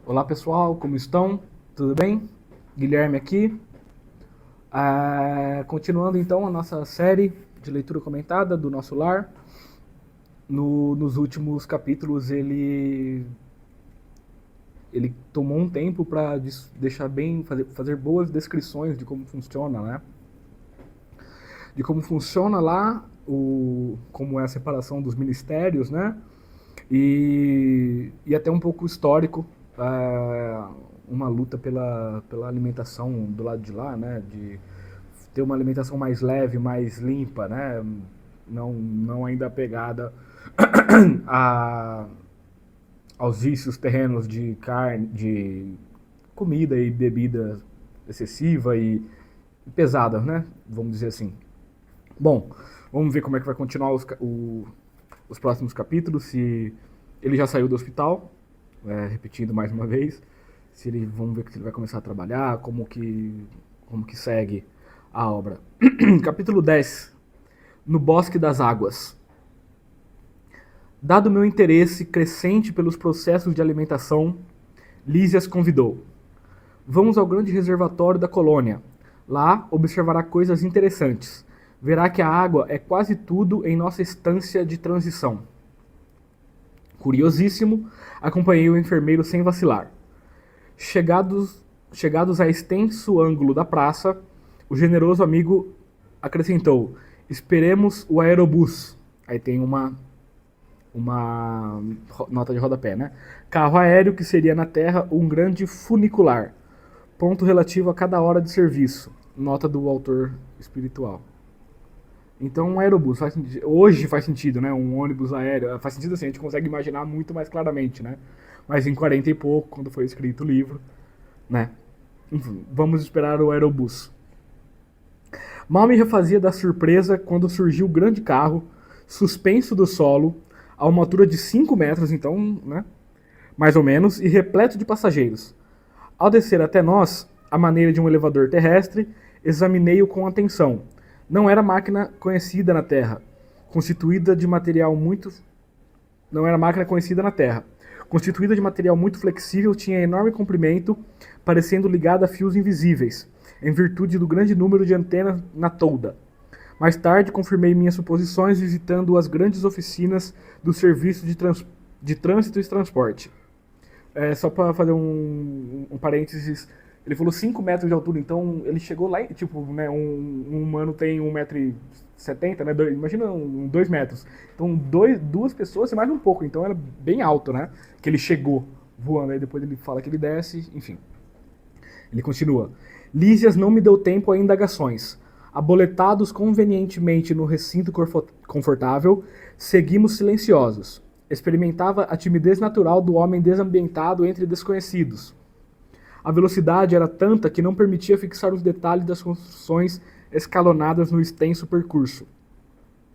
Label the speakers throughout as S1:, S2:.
S1: Olá pessoal, como estão? Tudo bem? Guilherme aqui. Continuando então a nossa série de leitura comentada do nosso lar. Nos últimos capítulos ele tomou um tempo para deixar bem, fazer boas descrições de como funciona, né? De como funciona lá, como é a separação dos ministérios, né? E até um pouco histórico, uma luta pela alimentação do lado de lá, né? De ter uma alimentação mais leve, mais limpa, né? Não ainda apegada a, aos vícios terrenos de carne, de comida e bebida excessiva e pesada, né? Vamos dizer assim. Bom, vamos ver como é que vai continuar os próximos capítulos, se ele já saiu do hospital, repetindo mais uma vez, vamos ver se ele vai começar a trabalhar, como que segue a obra. Capítulo 10, No Bosque das Águas. Dado meu interesse crescente pelos processos de alimentação, Lísias convidou. Vamos ao grande reservatório da colônia. Lá observará coisas interessantes. Verá que a água é quase tudo em nossa estância de transição. Curiosíssimo, acompanhei o enfermeiro sem vacilar. Chegados a extenso ângulo da praça, o generoso amigo acrescentou: esperemos o aerobus. Aí tem uma nota de rodapé, né? Carro aéreo que seria na Terra um grande funicular. Ponto relativo a cada hora de serviço. Nota do autor espiritual. Então um aerobus hoje faz sentido, né? Um ônibus aéreo faz sentido assim, a gente consegue imaginar muito mais claramente, né? Mas em 40 e pouco, quando foi escrito o livro, né? Enfim, vamos esperar o aerobus. Mal me refazia da surpresa quando surgiu o grande carro, suspenso do solo, a uma altura de 5 metros, então, né? Mais ou menos, e repleto de passageiros. Ao descer até nós, à maneira de um elevador terrestre, examinei-o com atenção. Não era máquina conhecida na Terra, constituída de material muito flexível, tinha enorme comprimento, parecendo ligada a fios invisíveis, em virtude do grande número de antenas na tolda. Mais tarde, confirmei minhas suposições visitando as grandes oficinas do serviço de trânsito e transporte. Só para fazer um parênteses, ele falou 5 metros de altura, então ele chegou lá, tipo, né, um humano tem 1,70 m, né, imagina 2 metros. Então duas pessoas e mais um pouco, então era bem alto, né, que ele chegou voando, aí depois ele fala que ele desce, enfim. Ele continua. Lísias não me deu tempo a indagações. Aboletados convenientemente no recinto confortável, seguimos silenciosos. Experimentava a timidez natural do homem desambientado entre desconhecidos. A velocidade era tanta que não permitia fixar os detalhes das construções escalonadas no extenso percurso.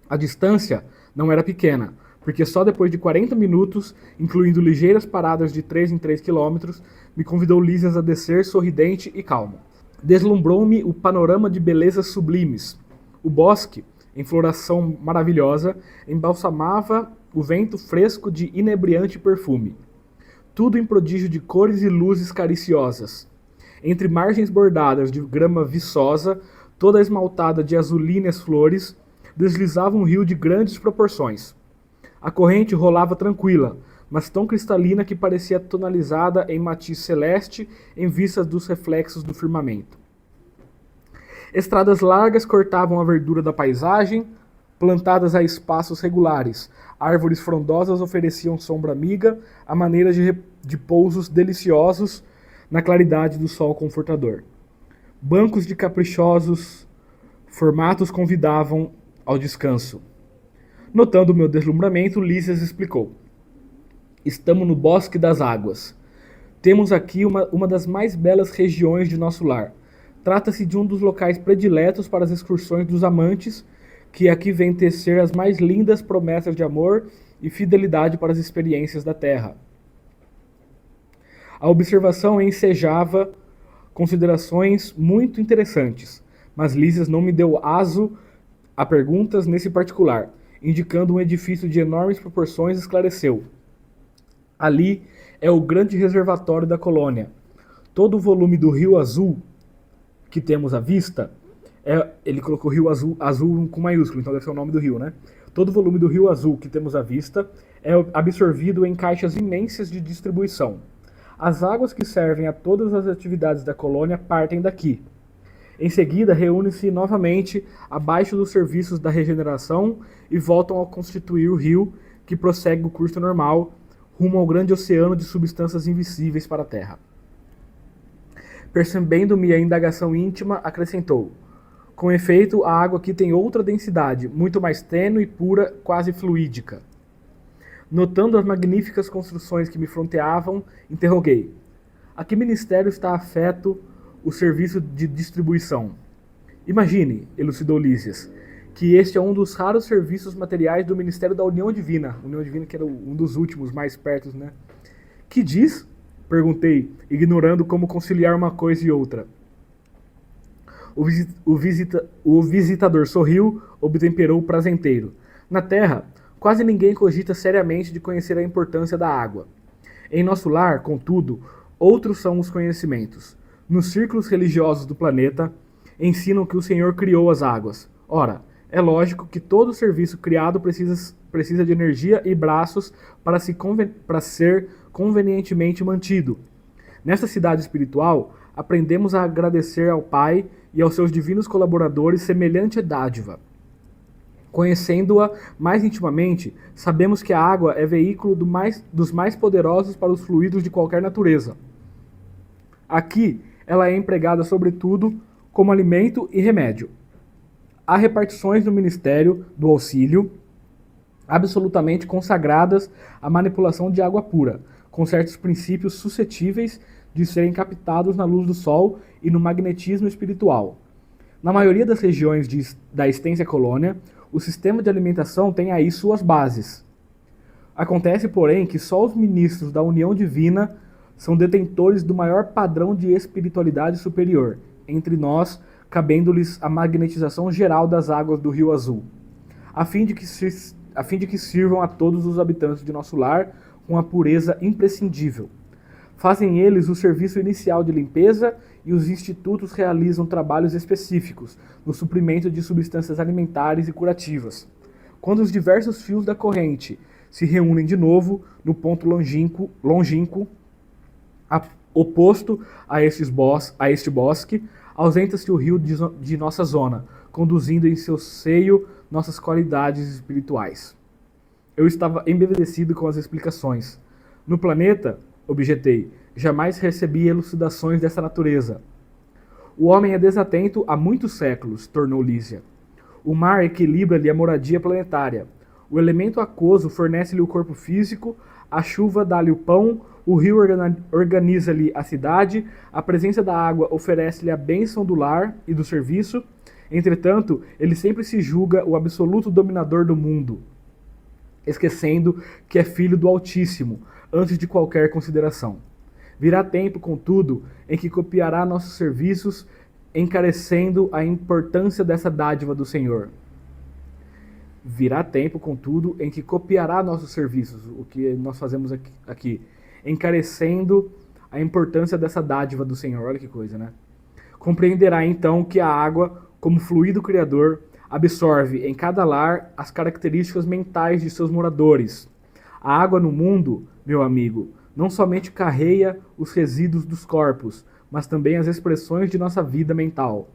S1: A distância não era pequena, porque só depois de 40 minutos, incluindo ligeiras paradas de 3 em 3 quilômetros, me convidou Lísias a descer sorridente e calmo. Deslumbrou-me o panorama de belezas sublimes. O bosque, em floração maravilhosa, embalsamava o vento fresco de inebriante perfume. Tudo em prodígio de cores e luzes cariciosas. Entre margens bordadas de grama viçosa, toda esmaltada de azulíneas flores, deslizava um rio de grandes proporções. A corrente rolava tranquila, mas tão cristalina que parecia tonalizada em matiz celeste em vista dos reflexos do firmamento. Estradas largas cortavam a verdura da paisagem, plantadas a espaços regulares. Árvores frondosas ofereciam sombra amiga, à maneira de pousos deliciosos na claridade do sol confortador. Bancos de caprichosos formatos convidavam ao descanso. Notando o meu deslumbramento, Lísias explicou. Estamos no Bosque das Águas. Temos aqui uma das mais belas regiões de nosso lar. Trata-se de um dos locais prediletos para as excursões dos amantes, que aqui vêm tecer as mais lindas promessas de amor e fidelidade para as experiências da terra. A observação ensejava considerações muito interessantes, mas Lísias não me deu aso a perguntas nesse particular. Indicando um edifício de enormes proporções, esclareceu. Ali é o grande reservatório da colônia. Todo o volume do Rio Azul que temos à vista, ele colocou Rio Azul, azul com maiúsculo, então deve ser o nome do rio, né? Todo o volume do Rio Azul que temos à vista é absorvido em caixas imensas de distribuição. As águas que servem a todas as atividades da colônia partem daqui. Em seguida, reúnem-se novamente abaixo dos serviços da regeneração e voltam a constituir o rio, que prossegue o curso normal, rumo ao grande oceano de substâncias invisíveis para a Terra. Percebendo minha indagação íntima, acrescentou: com efeito, a água aqui tem outra densidade, muito mais tênue, pura, quase fluídica. Notando as magníficas construções que me fronteavam, interroguei: a que ministério está afeto o serviço de distribuição? Imagine, elucidou Lísias, que este é um dos raros serviços materiais do Ministério da União Divina. União Divina que era um dos últimos, mais perto, né? Que diz? Perguntei, ignorando como conciliar uma coisa e outra. O visitador sorriu, obtemperou prazenteiro. Na Terra, quase ninguém cogita seriamente de conhecer a importância da água. Em nosso lar, contudo, outros são os conhecimentos. Nos círculos religiosos do planeta, ensinam que o Senhor criou as águas. Ora, é lógico que todo serviço criado precisa de energia e braços para ser convenientemente mantido. Nesta cidade espiritual, aprendemos a agradecer ao Pai e aos seus divinos colaboradores semelhante dádiva. Conhecendo-a mais intimamente, sabemos que a água é veículo dos mais poderosos para os fluidos de qualquer natureza. Aqui, ela é empregada sobretudo como alimento e remédio. Há repartições no Ministério do Auxílio absolutamente consagradas à manipulação de água pura, com certos princípios suscetíveis de serem captados na luz do sol e no magnetismo espiritual. Na maioria das regiões da extensa colônia, o sistema de alimentação tem aí suas bases. Acontece, porém, que só os ministros da União Divina são detentores do maior padrão de espiritualidade superior, entre nós, cabendo-lhes a magnetização geral das águas do Rio Azul, a fim de que sirvam a todos os habitantes de nosso lar com a pureza imprescindível. Fazem eles o serviço inicial de limpeza e os institutos realizam trabalhos específicos no suprimento de substâncias alimentares e curativas. Quando os diversos fios da corrente se reúnem de novo no ponto longínquo oposto a este bosque, ausenta-se o rio de nossa zona, conduzindo em seu seio nossas qualidades espirituais. Eu estava embevecido com as explicações. No planeta, objetei, jamais recebi elucidações dessa natureza. O homem é desatento há muitos séculos, tornou Lísia. O mar equilibra-lhe a moradia planetária. O elemento aquoso fornece-lhe o corpo físico, a chuva dá-lhe o pão, o rio organiza-lhe a cidade, a presença da água oferece-lhe a bênção do lar e do serviço. Entretanto, ele sempre se julga o absoluto dominador do mundo, esquecendo que é filho do Altíssimo, antes de qualquer consideração. Virá tempo, contudo, em que copiará nossos serviços, encarecendo a importância dessa dádiva do Senhor. Virá tempo, contudo, em que copiará nossos serviços, o que nós fazemos aqui, encarecendo a importância dessa dádiva do Senhor. Olha que coisa, né? Compreenderá então que a água, como fluido criador, absorve em cada lar as características mentais de seus moradores. A água no mundo, meu amigo, não somente carrega os resíduos dos corpos, mas também as expressões de nossa vida mental.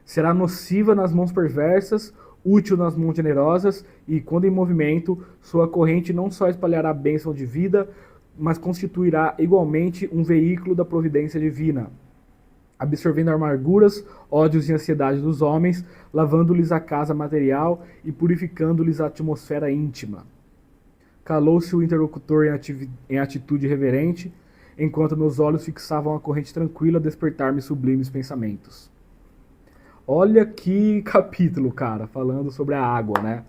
S1: Será nociva nas mãos perversas, útil nas mãos generosas e, quando em movimento, sua corrente não só espalhará a bênção de vida, mas constituirá igualmente um veículo da providência divina, absorvendo amarguras, ódios e ansiedades dos homens, lavando-lhes a casa material e purificando-lhes a atmosfera íntima. Calou-se o interlocutor em atitude reverente, enquanto meus olhos fixavam a corrente tranquila a despertar-me sublimes pensamentos. Olha que capítulo, cara, falando sobre a água, né?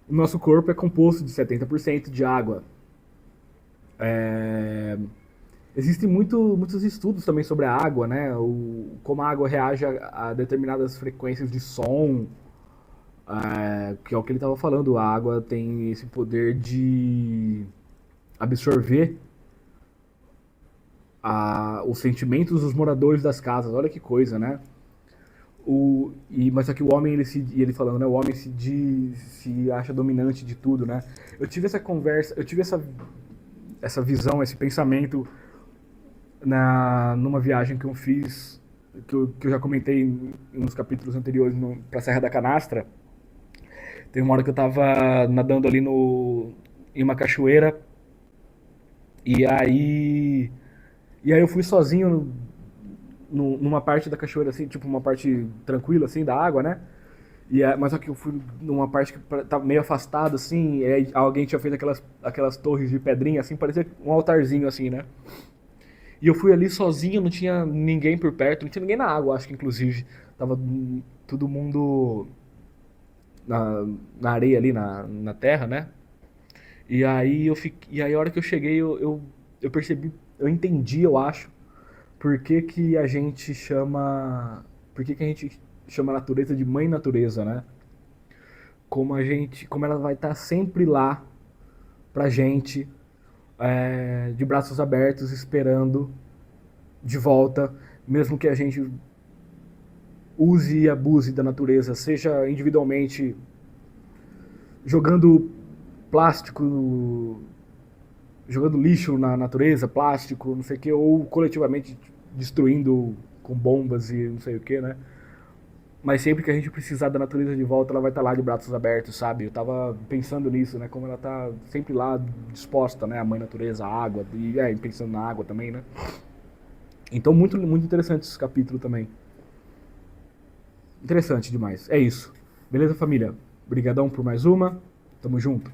S1: O nosso corpo é composto de 70% de água. Existem muitos estudos também sobre a água, né? Como a água reage a determinadas frequências de som, que é o que ele estava falando. A água tem esse poder de absorver os sentimentos dos moradores das casas. Olha que coisa, né? Mas só que o homem, ele falando, né? O homem se acha dominante de tudo, né? Eu tive essa conversa, eu tive essa visão, esse pensamento numa viagem que eu fiz, que eu já comentei nos capítulos anteriores, pra Serra da Canastra. Teve uma hora que eu tava nadando ali em uma cachoeira, e aí, e aí eu fui sozinho numa parte da cachoeira, assim, tipo uma parte tranquila, assim, da água, né? Mas só que eu fui numa parte que tava meio afastado, assim, e aí alguém tinha feito aquelas torres de pedrinha, assim, parecia um altarzinho, assim, né? E eu fui ali sozinho, não tinha ninguém por perto, não tinha ninguém na água, acho que inclusive. Tava todo mundo na areia ali, na terra, né? E aí a hora que eu cheguei, eu percebi, eu entendi, eu acho, por que que a gente chama, por que que a gente chama a natureza de mãe natureza, né? Como ela vai estar sempre lá pra gente, de braços abertos, esperando de volta, mesmo que a gente use e abuse da natureza, seja individualmente jogando plástico, jogando lixo na natureza, plástico, não sei o que, ou coletivamente destruindo com bombas e não sei o que, né? Mas sempre que a gente precisar da natureza de volta, ela vai estar lá de braços abertos, sabe? Eu tava pensando nisso, né? Como ela tá sempre lá disposta, né? A mãe natureza, a água, e pensando na água também, né? Então, muito, muito interessante esse capítulo também. Interessante demais. É isso. Beleza, família? Obrigadão por mais uma. Tamo junto.